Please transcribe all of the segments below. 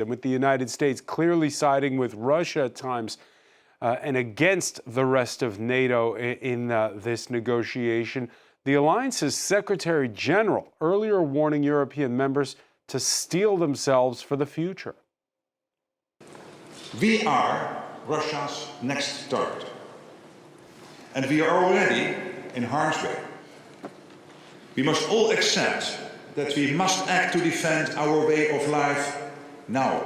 And with the United States clearly siding with Russia at times and against the rest of NATO in this negotiation, the alliance's Secretary General earlier warning European members to steel themselves for the future. We are Russia's next target. And we are already in harm's way. We must all accept that we must act to defend our way of life now.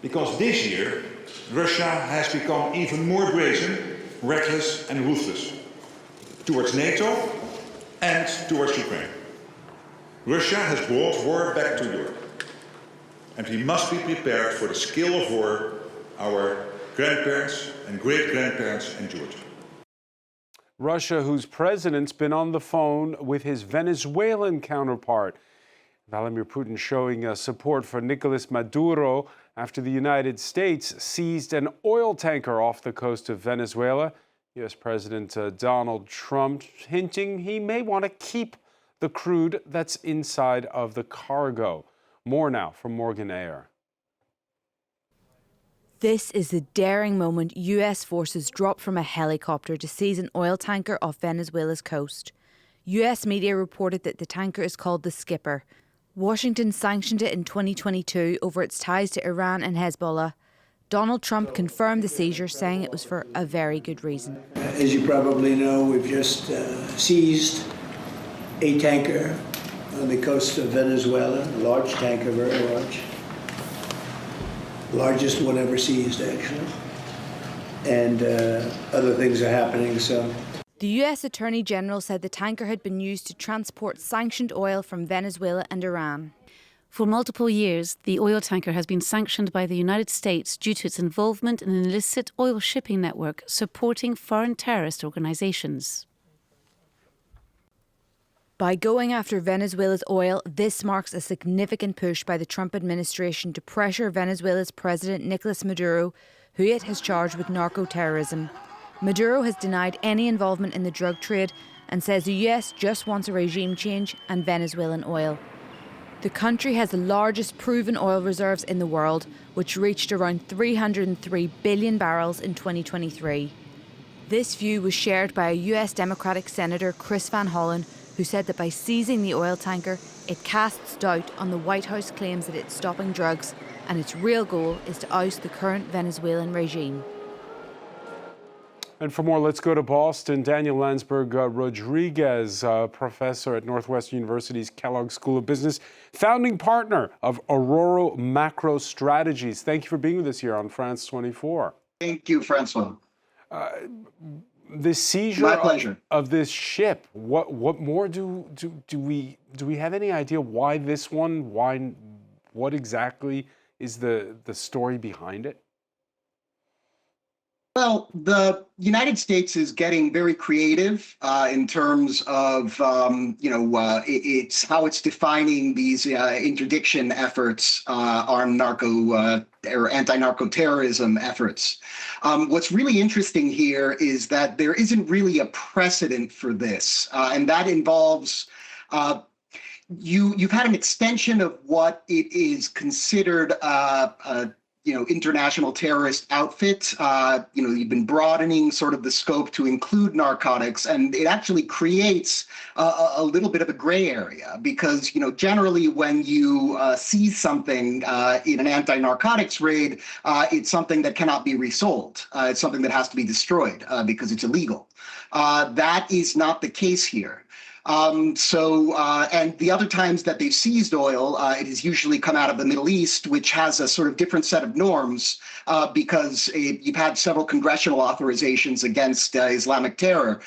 Because this year, Russia has become even more brazen, reckless and ruthless towards NATO and towards Ukraine. Russia has brought war back to Europe. And we must be prepared for the scale of war our grandparents and great-grandparents endured. Russia, whose president's been on the phone with his Venezuelan counterpart. Vladimir Putin showing support for Nicolas Maduro after the United States seized an oil tanker off the coast of Venezuela. U.S. President Donald Trump hinting he may want to keep the crude that's inside of the cargo. More now from Morgan Ayer. This is the daring moment U.S. forces dropped from a helicopter to seize an oil tanker off Venezuela's coast. U.S. media reported that the tanker is called the Skipper. Washington sanctioned it in 2022 over its ties to Iran and Hezbollah. Donald Trump confirmed the seizure, saying it was for a very good reason. As you probably know, we've just seized a tanker on the coast of Venezuela, a large tanker, very large. Largest one ever seized, actually. And other things are happening, so. The U.S. Attorney General said the tanker had been used to transport sanctioned oil from Venezuela and Iran. For multiple years, the oil tanker has been sanctioned by the United States due to its involvement in an illicit oil shipping network supporting foreign terrorist organizations. By going after Venezuela's oil, this marks a significant push by the Trump administration to pressure Venezuela's President Nicolas Maduro, who it has charged with narco-terrorism. Maduro has denied any involvement in the drug trade and says the US just wants a regime change and Venezuelan oil. The country has the largest proven oil reserves in the world, which reached around 303 billion barrels in 2023. This view was shared by a US Democratic Senator, Chris Van Hollen, who said that by seizing the oil tanker, it casts doubt on the White House claims that it's stopping drugs, and its real goal is to oust the current Venezuelan regime. And for more, let's go to Boston. Daniel Lansberg-Rodriguez, professor at Northwestern University's Kellogg School of Business, founding partner of Aurora Macro Strategies. Thank you for being with us here on France 24. Thank you, François. The seizure of this ship. What more do we have any idea why this one? What exactly is the story behind it? Well, the United States is getting very creative in terms of, it's how it's defining these interdiction efforts, armed narco or anti-narco terrorism efforts. What's really interesting here is that there isn't really a precedent for this, and that involves you've had an extension of what it is considered international terrorist outfit. You've been broadening sort of the scope to include narcotics, and it actually creates a little bit of a gray area because, generally when you seize something in an anti-narcotics raid, it's something that cannot be resold. It's something that has to be destroyed because it's illegal. That is not the case here. And the other times that they've seized oil, it has usually come out of the Middle East, which has a sort of different set of norms because you've had several congressional authorizations against Islamic terror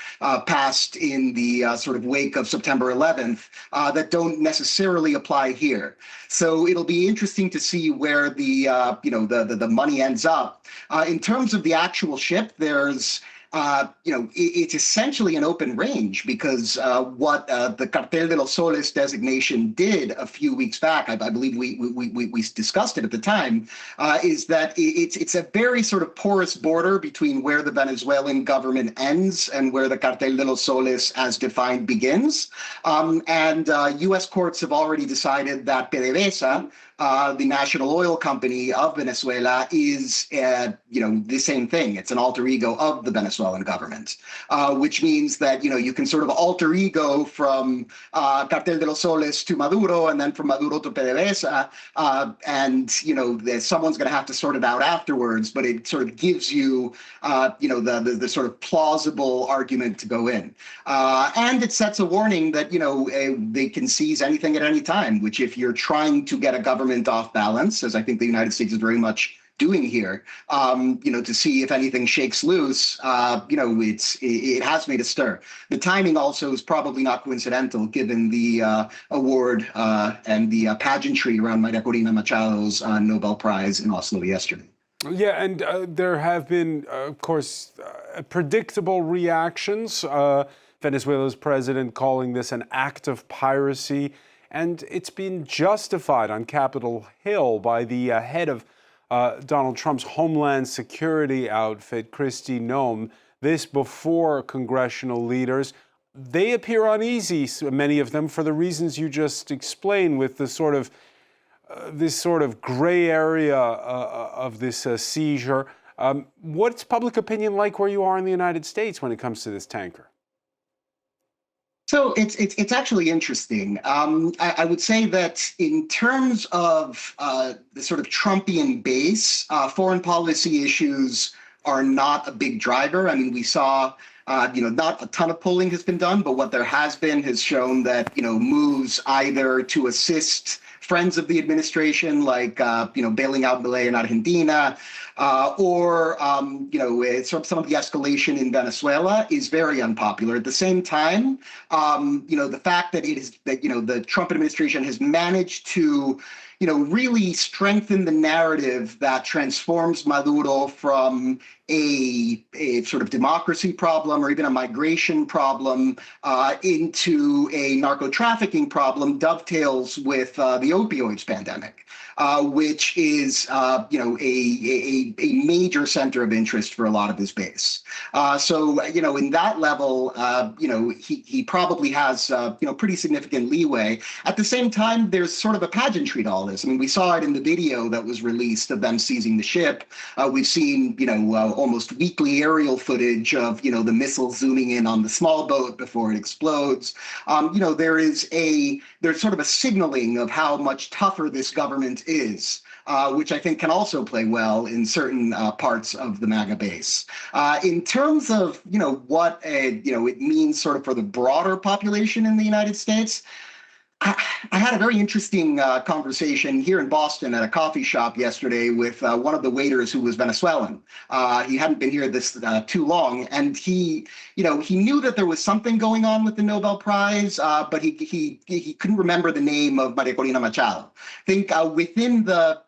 passed in the sort of wake of September 11th that don't necessarily apply here. So it'll be interesting to see where the money ends up. In terms of the actual ship, there's it's essentially an open range because what the Cartel de los Soles designation did a few weeks back, I believe we discussed it at the time, is that it's a very sort of porous border between where the Venezuelan government ends and where the Cartel de los Soles as defined begins. U.S. courts have already decided that PDVSA, the national oil company of Venezuela, is, the same thing. It's an alter ego of the Venezuelan government, which means that, you can sort of alter ego from Cartel de los Soles to Maduro, and then from Maduro to PDVSA, and, someone's going to have to sort it out afterwards, but it sort of gives you, the sort of plausible argument to go in. And it sets a warning that, they can seize anything at any time, which if you're trying to get a government off balance, as I think the United States is very much doing here, to see if anything shakes loose, it has made a stir. The timing also is probably not coincidental, given the award and the pageantry around Maria Corina Machado's Nobel Prize in Oslo yesterday. Yeah, and there have been, of course, predictable reactions. Venezuela's president calling this an act of piracy, and it's been justified on Capitol Hill by the head of Donald Trump's Homeland Security outfit, Kristi Noem. This before congressional leaders. They appear uneasy, many of them, for the reasons you just explained, with the sort of this sort of gray area of this seizure. What's public opinion like where you are in the United States when it comes to this tanker? So it's actually interesting. I would say that in terms of the sort of Trumpian base, foreign policy issues are not a big driver. I mean, we saw, not a ton of polling has been done, but what there has been has shown that, moves either to assist friends of the administration, like, bailing out Milei in Argentina, or, some of the escalation in Venezuela is very unpopular. At the same time, the fact that the Trump administration has managed to, really strengthen the narrative that transforms Maduro from a sort of democracy problem or even a migration problem into a narco-trafficking problem dovetails with the opioids pandemic, which is, a major center of interest for a lot of his base. So, in that level, he probably has, pretty significant leeway. At the same time, there's sort of a pageantry to all this. I mean, we saw it in the video that was released of them seizing the ship. We've seen, almost weekly aerial footage of, the missiles zooming in on the small boat before it explodes. There's sort of a signaling of how much tougher this government is, which I think can also play well in certain parts of the MAGA base. In terms of, what, it means sort of for the broader population in the United States, I had a very interesting conversation here in Boston at a coffee shop yesterday with one of the waiters who was Venezuelan. He hadn't been here this too long, and he knew that there was something going on with the Nobel Prize, but he couldn't remember the name of Maria Corina Machado. I think within the,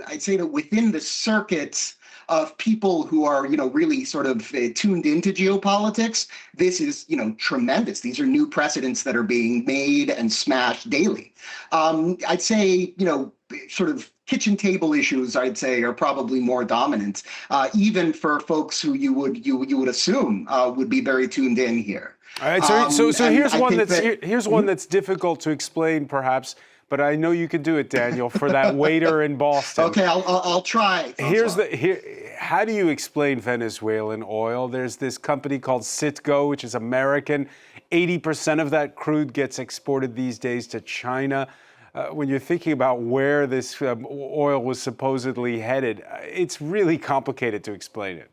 I'd say that within the circuit of people who are, really sort of tuned into geopolitics, this is, tremendous. These are new precedents that are being made and smashed daily. I'd say, sort of kitchen table issues, I'd say, are probably more dominant, even for folks who you would assume would be very tuned in here. All right, so here's one that's difficult to explain, perhaps. But I know you could do it, Daniel, for that waiter in Boston. Okay, I'll try. How do you explain Venezuelan oil? There's this company called Citgo, which is American. 80% of that crude gets exported these days to China. When you're thinking about where this oil was supposedly headed, it's really complicated to explain it.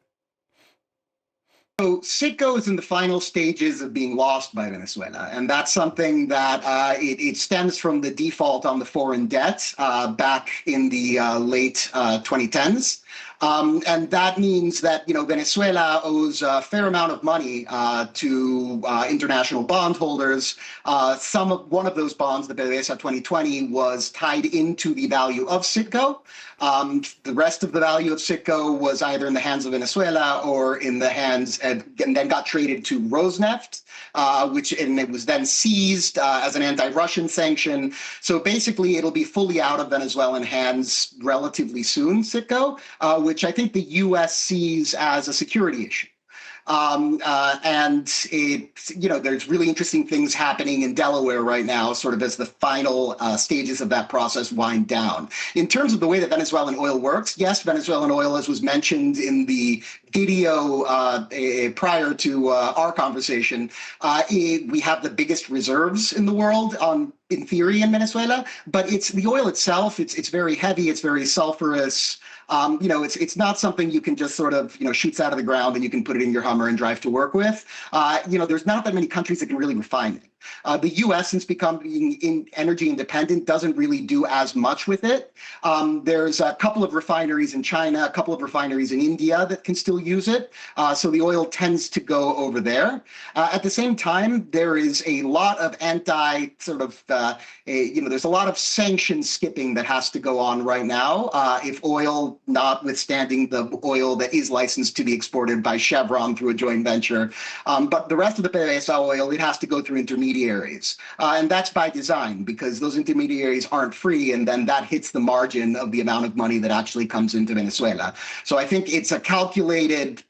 So Citgo is in the final stages of being lost by Venezuela, and that's something that it stems from the default on the foreign debt back in the late 2010s. And that means that, Venezuela owes a fair amount of money to international bondholders. One of those bonds, the PDVSA 2020, was tied into the value of Citgo. The rest of the value of Citgo was either in the hands of Venezuela or in the hands, and then got traded to Rosneft, and it was then seized as an anti-Russian sanction. So basically, it'll be fully out of Venezuelan hands relatively soon, Citgo, which I think the U.S. sees as a security issue. And there's really interesting things happening in Delaware right now, sort of as the final stages of that process wind down. In terms of the way that Venezuelan oil works, yes, Venezuelan oil, as was mentioned in the video prior to our conversation, we have the biggest reserves in the world in theory in Venezuela, but it's the oil itself. It's very heavy. It's very sulfurous. It's not something you can just sort of shoots out of the ground and you can put it in your Hummer and drive to work with. There's not that many countries that can really refine it. The U.S., since becoming energy independent, doesn't really do as much with it. There's a couple of refineries in China, a couple of refineries in India that can still use it. So the oil tends to go over there. At the same time, there is a lot of there's a lot of sanction skipping that has to go on right now. If oil, notwithstanding the oil that is licensed to be exported by Chevron through a joint venture, but the rest of the PDVSA oil, it has to go through intermediaries. And that's by design, because those intermediaries aren't free, and then that hits the margin of the amount of money that actually comes into Venezuela. So I think it's a calculated,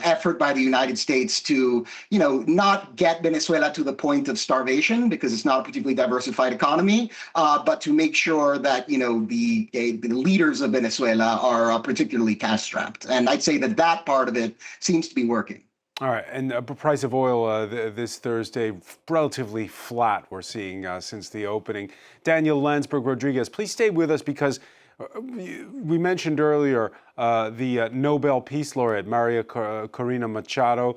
effort by the United States to, not get Venezuela to the point of starvation, because it's not a particularly diversified economy, but to make sure that, the leaders of Venezuela are particularly cash-strapped. And I'd say that part of it seems to be working. All right, and the price of oil this Thursday, relatively flat, we're seeing since the opening. Daniel Lansberg-Rodriguez, please stay with us, because we mentioned earlier the Nobel Peace laureate, Maria Corina Machado.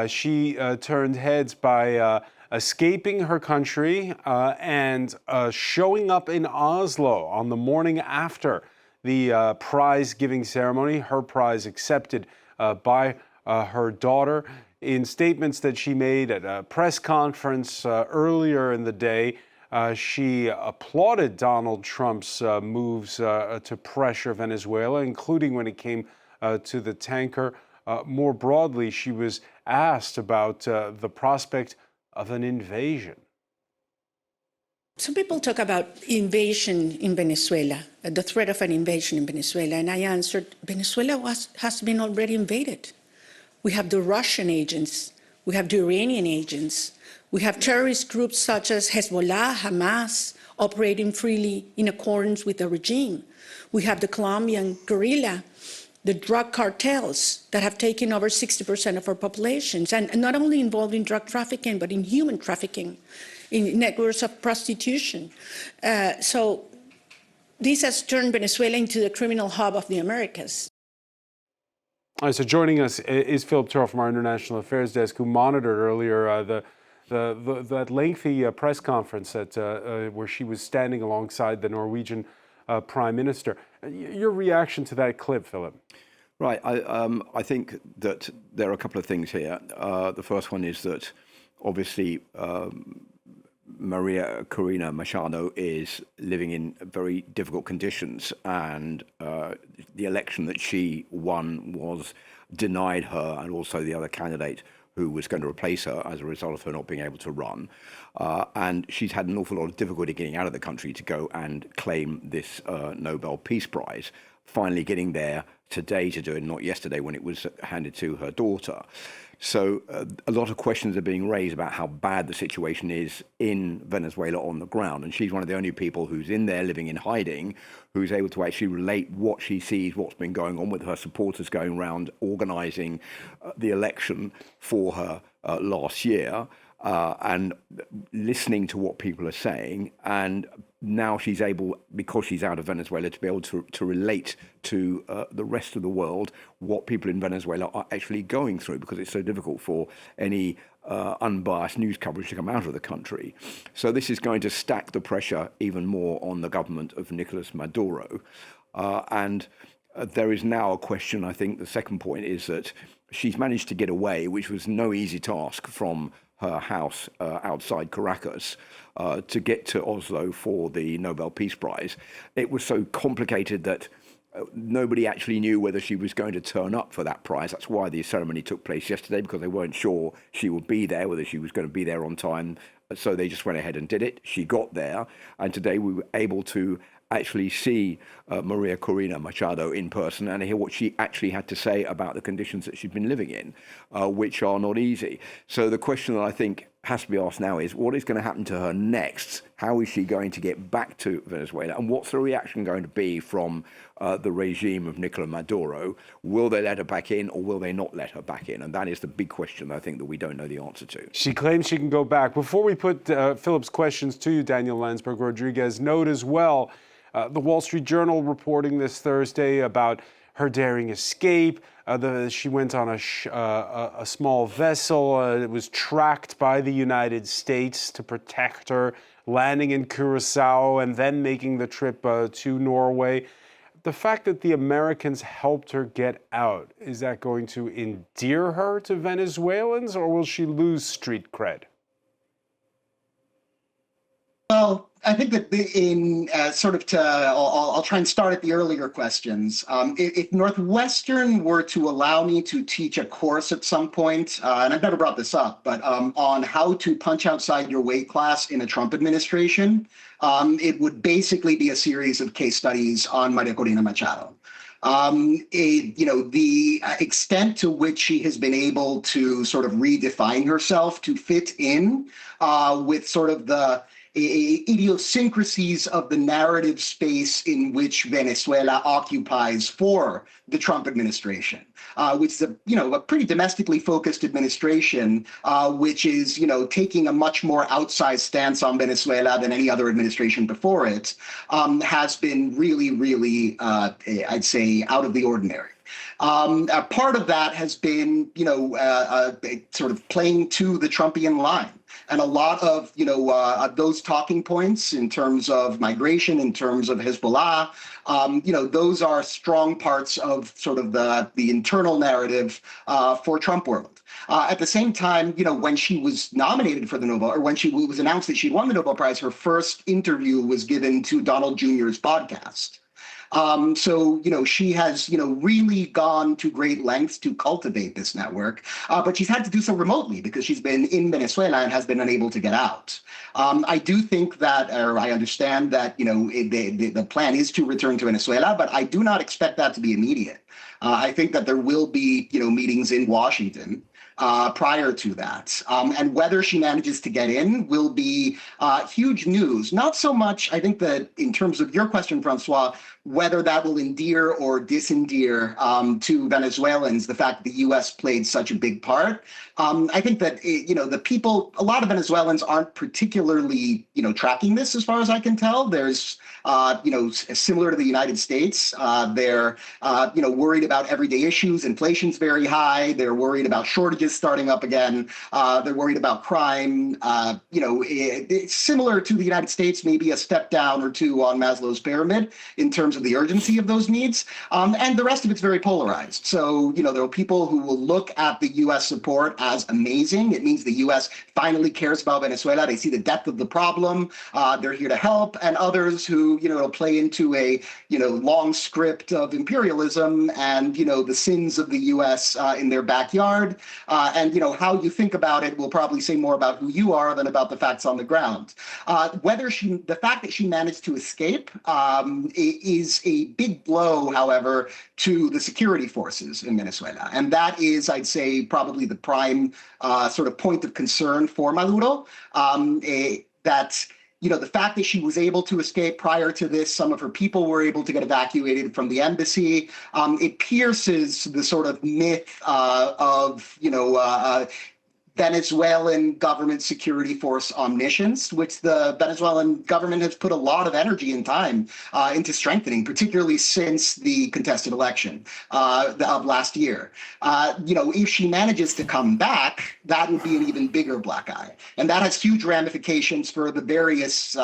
She turned heads by escaping her country and showing up in Oslo on the morning after the prize-giving ceremony, her prize accepted by her daughter. In statements that she made at a press conference earlier in the day, she applauded Donald Trump's moves to pressure Venezuela, including when it came to the tanker. More broadly, she was asked about the prospect of an invasion. Some people talk about invasion in Venezuela, the threat of an invasion in Venezuela, and I answered, Venezuela has been already invaded. We have the Russian agents, we have the Iranian agents, we have terrorist groups such as Hezbollah, Hamas, operating freely in accordance with the regime. We have the Colombian guerrilla, the drug cartels that have taken over 60% of our populations, and not only involved in drug trafficking, but in human trafficking, in networks of prostitution. So this has turned Venezuela into the criminal hub of the Americas. All right, so joining us is Philip Turle from our International Affairs Desk, who monitored earlier that lengthy press conference where she was standing alongside the Norwegian Prime Minister. Your reaction to that clip, Philip? Right. I think that there are a couple of things here. The first one is that obviously Maria Corina Machado is living in very difficult conditions, and the election that she won was denied her, and also the other candidate who was going to replace her as a result of her not being able to run. And she's had an awful lot of difficulty getting out of the country to go and claim this Nobel Peace Prize, finally getting there today to do it, not yesterday when it was handed to her daughter. So a lot of questions are being raised about how bad the situation is in Venezuela on the ground. And she's one of the only people who's in there living in hiding, who's able to actually relate what she sees, what's been going on, with her supporters going around organising the election for her last year, and listening to what people are saying. And now she's able, because she's out of Venezuela, to be able to relate to the rest of the world what people in Venezuela are actually going through, because it's so difficult for any unbiased news coverage to come out of the country. So this is going to stack the pressure even more on the government of Nicolas Maduro. And there is now a question. I think the second point is that she's managed to get away, which was no easy task, from her house outside Caracas to get to Oslo for the Nobel Peace Prize. It was so complicated that nobody actually knew whether she was going to turn up for that prize. That's why the ceremony took place yesterday, because they weren't sure she would be there, whether she was going to be there on time. So they just went ahead and did it. She got there, and today we were able to actually see Maria Corina Machado in person and hear what she actually had to say about the conditions that she'd been living in, which are not easy. So the question that I think has to be asked now is, what is going to happen to her next? How is she going to get back to Venezuela? And what's the reaction going to be from the regime of Nicolas Maduro? Will they let her back in, or will they not let her back in? And that is the big question, I think, that we don't know the answer to. She claims she can go back. Before we put Philip's questions to you, Daniel Lansberg-Rodriguez, note as well the Wall Street Journal reporting this Thursday about her daring escape. She went on a small vessel. It was tracked by the United States to protect her, landing in Curacao and then making the trip to Norway. The fact that the Americans helped her get out, is that going to endear her to Venezuelans, or will she lose street cred? Well, I think that I'll try and start at the earlier questions. If Northwestern were to allow me to teach a course at some point, and I've never brought this up, but on how to punch outside your weight class in a Trump administration, it would basically be a series of case studies on Maria Corina Machado. The extent to which she has been able to sort of redefine herself to fit in with sort of the idiosyncrasies of the narrative space in which Venezuela occupies for the Trump administration, which is a pretty domestically focused administration, which is taking a much more outsized stance on Venezuela than any other administration before it, has been really, really, I'd say, out of the ordinary. A part of that has been, sort of playing to the Trumpian line. And a lot of, those talking points in terms of migration, in terms of Hezbollah, those are strong parts of sort of the internal narrative for Trump world. At the same time, when she was nominated for the Nobel, or when it was announced that she'd won the Nobel Prize, her first interview was given to Donald Jr.'s podcast. She has, really gone to great lengths to cultivate this network, but she's had to do so remotely because she's been in Venezuela and has been unable to get out. I do think that, or I understand that, the plan is to return to Venezuela, but I do not expect that to be immediate. I think that there will be, meetings in Washington prior to that. And whether she manages to get in will be huge news. Not so much, I think that in terms of your question, Francois, whether that will endear or disendear to Venezuelans, the fact that the U.S. played such a big part. I think that, the people, a lot of Venezuelans aren't particularly, tracking this as far as I can tell. There's, similar to the United States, they're, worried about everyday issues. Inflation's very high. They're worried about shortages starting up again. They're worried about crime. It's similar to the United States, maybe a step down or two on Maslow's pyramid in terms of the urgency of those needs. And the rest of it's very polarized. So, there are people who will look at the U.S. support as amazing. It means the U.S. finally cares about Venezuela. They see the depth of the problem. They're here to help. And others who, it'll play into a, long script of imperialism and, the sins of the U.S. In their backyard. And, how you think about it will probably say more about who you are than about the facts on the ground. The fact that she managed to escape is a big blow, however, to the security forces in Venezuela. And that is, I'd say, probably the prime sort of point of concern for Maduro, that the fact that she was able to escape prior to this, some of her people were able to get evacuated from the embassy. It pierces the sort of myth of, Venezuelan government security force omniscience, which the Venezuelan government has put a lot of energy and time into strengthening, particularly since the contested election of last year. If she manages to come back, that would be an even bigger black eye. And that has huge ramifications for the various,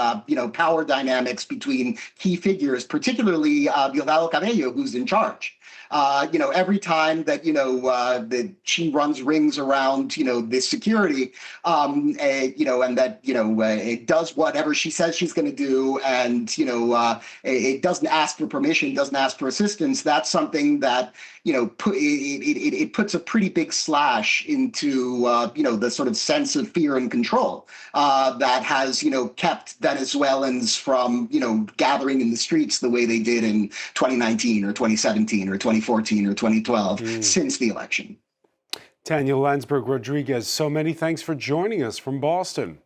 power dynamics between key figures, particularly Diosdado Cabello, who's in charge. Every time that, that she runs rings around, Norway's security, and that it does whatever she says she's going to do, and it doesn't ask for permission, doesn't ask for assistance. That's something that it puts a pretty big slash into the sort of sense of fear and control that has kept Venezuelans from gathering in the streets the way they did in 2019 or 2017 or 2014 or 2012 since the election. Tanya Lansberg-Rodriguez, so many thanks for joining us from Boston.